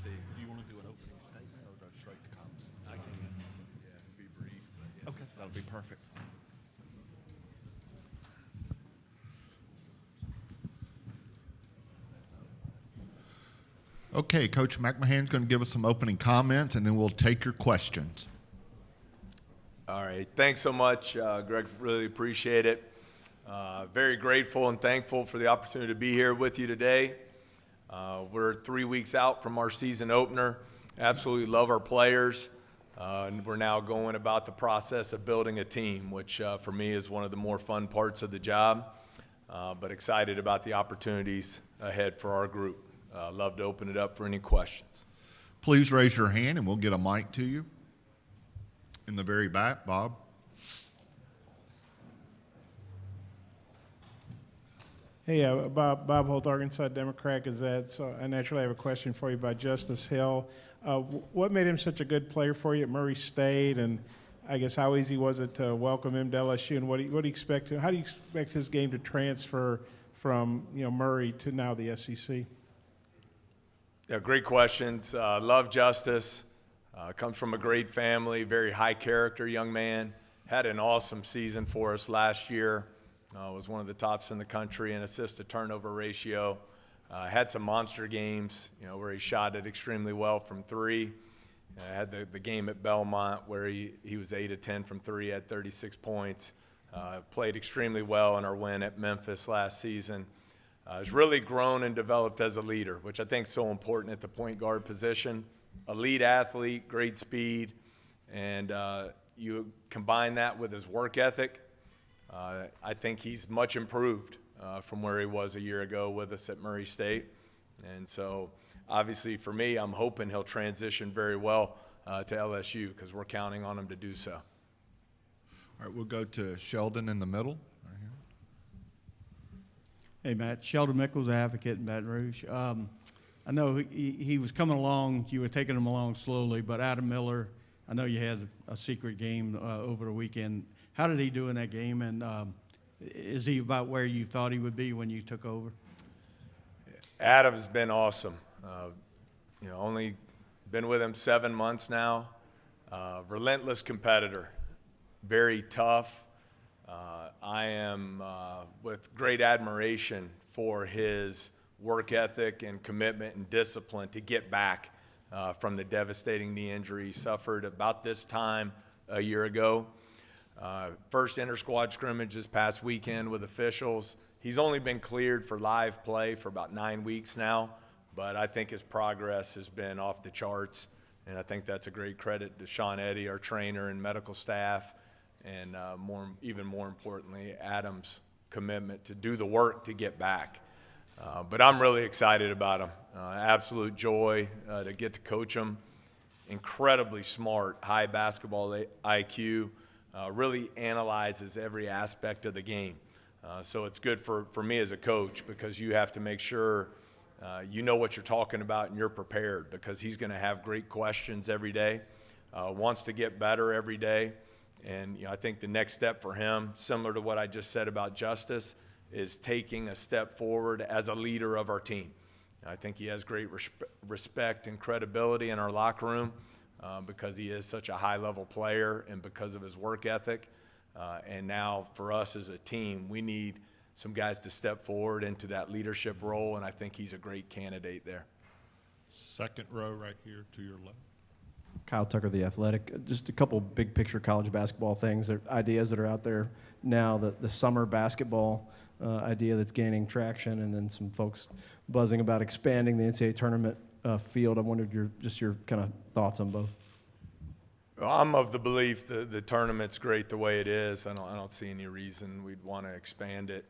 SEC. Do you want to do an opening statement or go straight to comments? I can, be brief. But yeah, Okay, that'll be perfect. Okay, Coach McMahon's going to give us some opening comments, and then we'll take your questions. All right. Thanks so much, Greg. Really appreciate it. Very grateful and thankful for the opportunity to be here with you today. We're 3 weeks out from our season opener. Absolutely love our players. And we're now going about the process of building a team, which for me is one of the more fun parts of the job. But excited about the opportunities ahead for our group. Love to open it up for any questions. Please raise your hand, and we'll get a mic to you. In the very back, Bob. Hey, Bob Holt, Arkansas Democrat Gazette. So I naturally have a question for you about Justice Hill. What made him such a good player for you at Murray State, and I guess how easy was it to welcome him to LSU, and what do you expect? How do you expect his game to transfer from Murray to now the SEC? Yeah, great questions. Love Justice. Comes from a great family, very high character young man. Had an awesome season for us last year. Was one of the tops in the country in assist to turnover ratio. Had some monster games, where he shot it extremely well from three. Had the game at Belmont where he was 8 of 10 from three, had 36 points. Played extremely well in our win at Memphis last season. Has really grown and developed as a leader, which I think is so important at the point guard position. Elite athlete, great speed, and you combine that with his work ethic. I think he's much improved from where he was a year ago with us at Murray State. And so obviously for me, I'm hoping he'll transition very well to LSU because we're counting on him to do so. All right, we'll go to Sheldon in the middle. Right here. Hey, Matt. Sheldon Mickles, Advocate in Baton Rouge. I know he was coming along. You were taking him along slowly, but Adam Miller, I know you had a secret game over the weekend. How did he do in that game, and is he about where you thought he would be when you took over? Adam's been awesome. Only been with him 7 months now. Relentless competitor, very tough. I am with great admiration for his work ethic and commitment and discipline to get back from the devastating knee injury he suffered about this time a year ago. First inter-squad scrimmage this past weekend with officials. He's only been cleared for live play for about 9 weeks now, but I think his progress has been off the charts, and I think that's a great credit to Sean Eddy, our trainer and medical staff, and even more importantly, Adam's commitment to do the work to get back. But I'm really excited about him. Absolute joy to get to coach him. Incredibly smart, high basketball IQ. Really analyzes every aspect of the game. So it's good for me as a coach because you have to make sure you know what you're talking about and you're prepared because he's going to have great questions every day, wants to get better every day. And I think the next step for him, similar to what I just said about Justice, is taking a step forward as a leader of our team. I think he has great respect and credibility in our locker room because he is such a high-level player and because of his work ethic. And now for us as a team, we need some guys to step forward into that leadership role, and I think he's a great candidate there. Second row right here to your left. Kyle Tucker, The Athletic. Just a couple big picture college basketball things, or ideas that are out there now. The summer basketball idea that's gaining traction, and then some folks buzzing about expanding the NCAA tournament field. I wondered your kind of thoughts on both. Well, I'm of the belief that the tournament's great the way it is. I don't see any reason we'd want to expand it.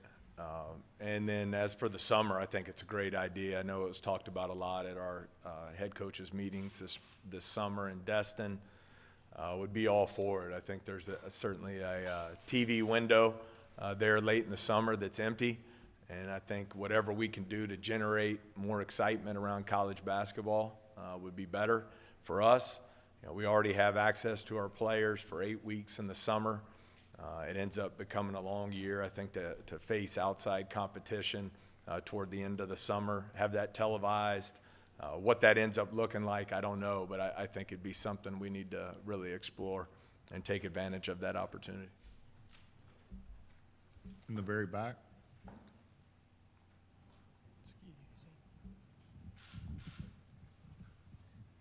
And then as for the summer, I think it's a great idea. I know it was talked about a lot at our head coaches meetings this summer in Destin. Would be all for it. I think there's certainly a TV window there late in the summer that's empty. And I think whatever we can do to generate more excitement around college basketball would be better for us. We already have access to our players for 8 weeks in the summer. It ends up becoming a long year, I think, to face outside competition toward the end of the summer, have that televised, What that ends up looking like, I don't know, but I think it'd be something we need to really explore and take advantage of that opportunity. In the very back.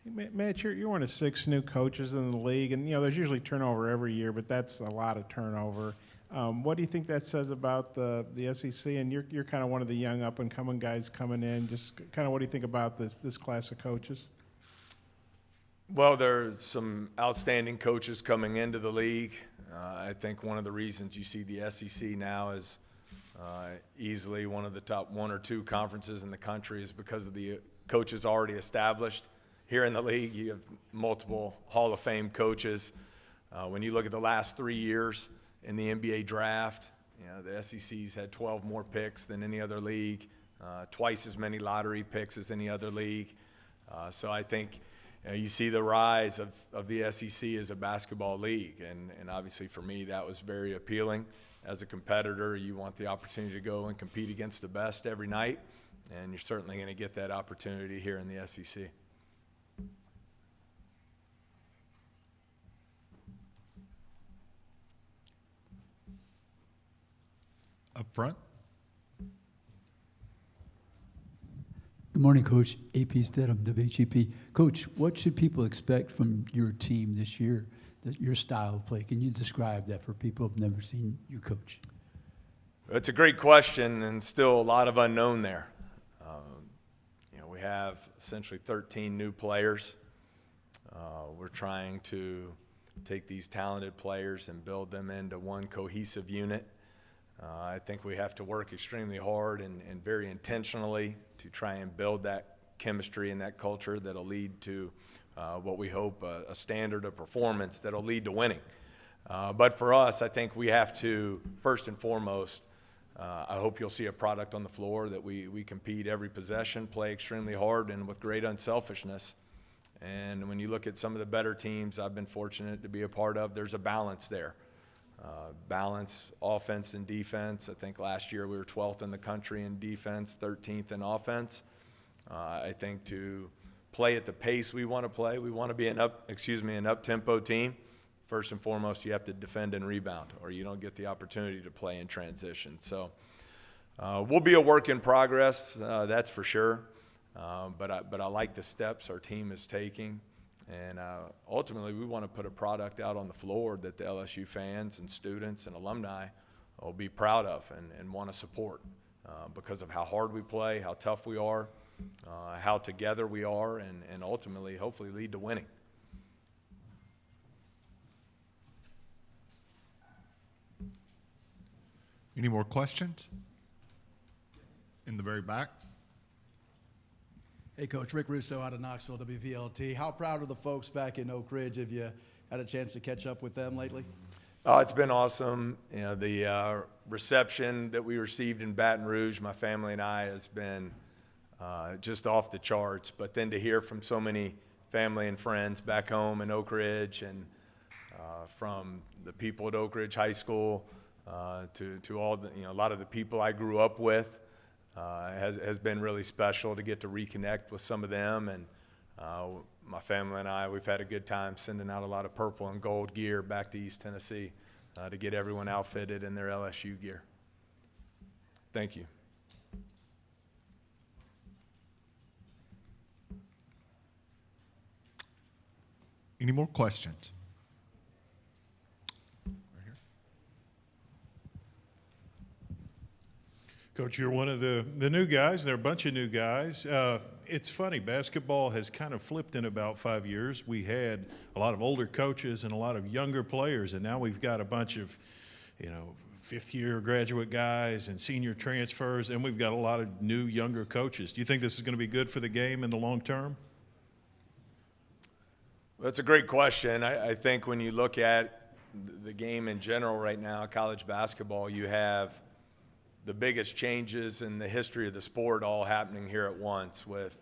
Hey, Matt, you're one of 6 new coaches in the league, and there's usually turnover every year, but that's a lot of turnover. What do you think that says about the SEC? And you're kind of one of the young up and coming guys coming in. Just kind of what do you think about this class of coaches? Well, there's some outstanding coaches coming into the league. I think one of the reasons you see the SEC now is easily one of the top 1 or 2 conferences in the country is because of the coaches already established. Here in the league, you have multiple Hall of Fame coaches. When you look at the last 3 years in the NBA draft, the SEC's had 12 more picks than any other league, twice as many lottery picks as any other league. So I think you see the rise of the SEC as a basketball league, and obviously for me that was very appealing. As a competitor, you want the opportunity to go and compete against the best every night, and you're certainly going to get that opportunity here in the SEC. Up front. Good morning, Coach. AP Stedham, WHEP. Coach, what should people expect from your team this year, your style of play? Can you describe that for people who have never seen you coach? It's a great question, and still a lot of unknown there. We have essentially 13 new players. We're trying to take these talented players and build them into one cohesive unit. I think we have to work extremely hard and very intentionally to try and build that chemistry and that culture that'll lead to what we hope a standard of performance that'll lead to winning. But for us, I think we have to, first and foremost, I hope you'll see a product on the floor that we compete every possession, play extremely hard, and with great unselfishness. And when you look at some of the better teams I've been fortunate to be a part of, there's a balance there. Balance, offense and defense. I think last year we were 12th in the country in defense, 13th in offense. I think to play at the pace we want to play, we want to be an up-tempo team. First and foremost, you have to defend and rebound, or you don't get the opportunity to play in transition. So we'll be a work in progress, that's for sure. But I like the steps our team is taking. And ultimately, we want to put a product out on the floor that the LSU fans and students and alumni will be proud of and want to support because of how hard we play, how tough we are, how together we are, and ultimately, hopefully, lead to winning. Any more questions? In the very back. Hey, Coach. Rick Russo out of Knoxville, WVLT. How proud are the folks back in Oak Ridge? Have you had a chance to catch up with them lately? Oh, it's been awesome. The reception that we received in Baton Rouge, my family and I, has been just off the charts. But then to hear from so many family and friends back home in Oak Ridge and from the people at Oak Ridge High School to all the, a lot of the people I grew up with, has been really special to get to reconnect with some of them. And my family and I, we've had a good time sending out a lot of purple and gold gear back to East Tennessee to get everyone outfitted in their LSU gear. Thank you. Any more questions? Coach, you're one of the new guys. There are a bunch of new guys. It's funny, basketball has kind of flipped in about 5 years. We had a lot of older coaches and a lot of younger players, and now we've got a bunch of, fifth-year graduate guys and senior transfers, and we've got a lot of new, younger coaches. Do you think this is going to be good for the game in the long term? That's a great question. I think when you look at the game in general right now, college basketball, you have the biggest changes in the history of the sport all happening here at once with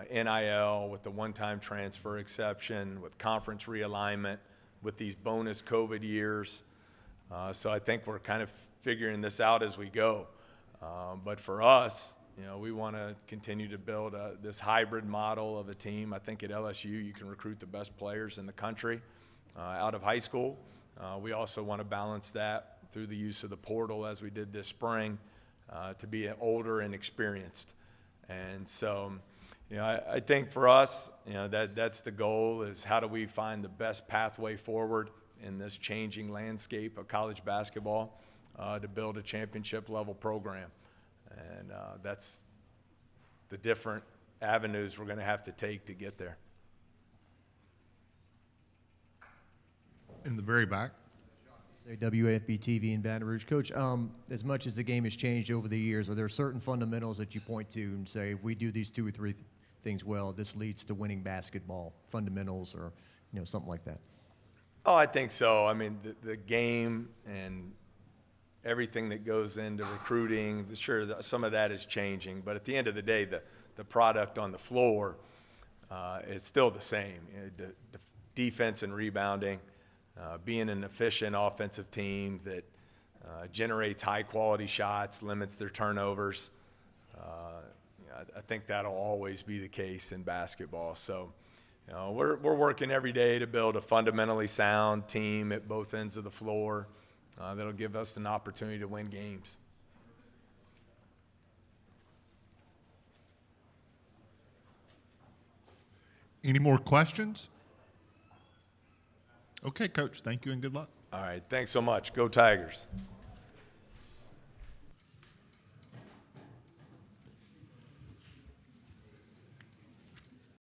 NIL, with the one-time transfer exception, with conference realignment, with these bonus COVID years. So I think we're kind of figuring this out as we go. But for us, You know, we want to continue to build this hybrid model of a team. I think at LSU you can recruit the best players in the country out of high school. We also want to balance that through the use of the portal as we did this spring to be older and experienced. And so, you know, I think for us, you know, that's the goal, is how do we find the best pathway forward in this changing landscape of college basketball to build a championship level program. And that's the different avenues we're going to have to take to get there. In the very back. WAFB TV in Baton Rouge. Coach, as much as the game has changed over the years, are there certain fundamentals that you point to and say, if we do these 2 or 3 things well, this leads to winning basketball fundamentals, or, you know, something like that? Oh, I think so. I mean, the game and everything that goes into recruiting, sure, some of that is changing, but at the end of the day, the product on the floor is still the same. You know, the defense and rebounding, being an efficient offensive team that generates high-quality shots, limits their turnovers. I think that'll always be the case in basketball. So, you know, we're working every day to build a fundamentally sound team at both ends of the floor that'll give us an opportunity to win games. Any more questions? Okay, Coach, thank you and good luck. All right, thanks so much. Go Tigers.